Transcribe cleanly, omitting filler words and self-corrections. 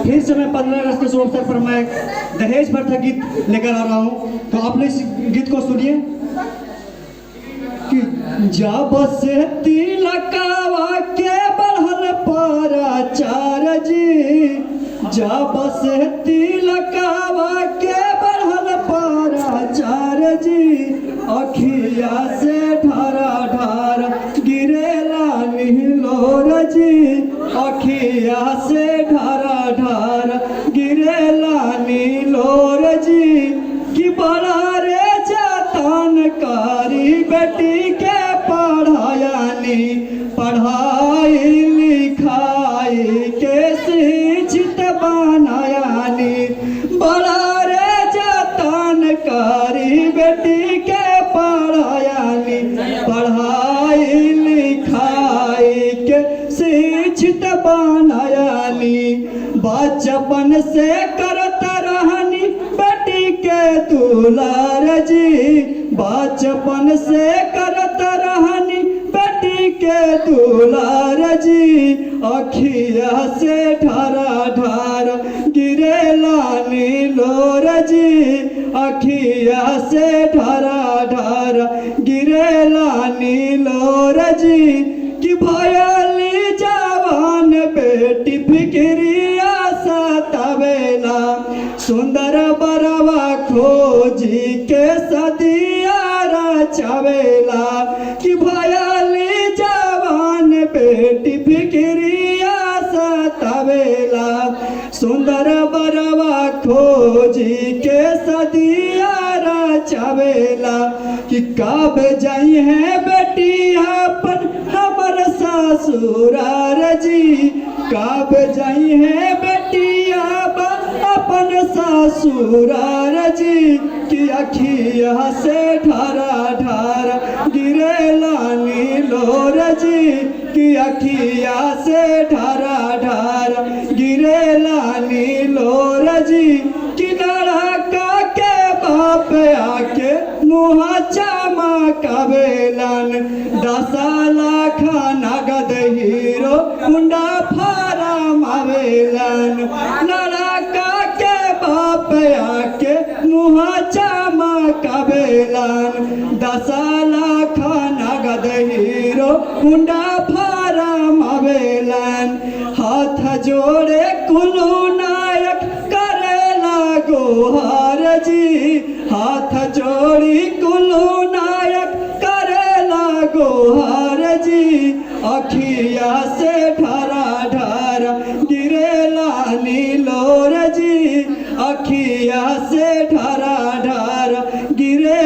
फिर से मैं 15 अगस्त के शुभ अवसर पर मैं दहेज प्रथा गीत लेकर आ रहा हूँ। तो आप लोग इस गीत को सुनिए कि जब से तिलकवा के बढ़ल पराचार जी, जब से तिलकवा के बढ़ल पराचार जी, अखिया से ढारा ढार गिरेला नीलोर जी, अखिया से ढारा ढार गिरेला नीलोर जी। कि बड़ा रे जतन करी बेटी के पढ़ायानी, पढ़ाई लिखाई के शिक्षित बनायानी, बड़ा रे जतन करी बेटी के पढ़ायानी, पढ़ाई लिखाई के शिक्षित बनायानी। बचपन से करता रहनी बेटी के दुलार जी, बचपन से करता रहनी बेटी के दुलार जी, अखिया से ढारा ढार गिरेला नीलोर जी, अखिया से ढारा ढार गिरेला नीलोर जी। कि भयली जवान बेटी फिक्रिया सतावेला, सुंदर बरवा खोजी के सदिया रचावेला। कि भयली जवान बेटी फिक्रिया सतावेला, सुंदर बरवा खोजी के सदिया रचावेला। कि कब जाई है बेटी अपन हमर ससुरार जी, कब जाई है बेटी अपन ससुरार जी। कि अखिया से ढारा ढार गिरेला नीलोर जी, कि अखिया से ढारा ढार गिरेला नीलोर जी। कि लड़का के बाप आके मुँह चमकावेलन, 10 लाख नगद हीरो हुंडा फारम आवेलन। लड़का के बाप आके मुँह चमकावेलन, 10 लाख नगद हीरो हुंडा फारम आवेलन। हाथ जोड़े कुल्लू नायक करेला गोहार जी, हाथ जोड़ी कुल्लू नायक करेला गोहार जी, अखिया से ढारा ढार गिरेला नीलोर जी, अखिया से ढारा ढार गिरे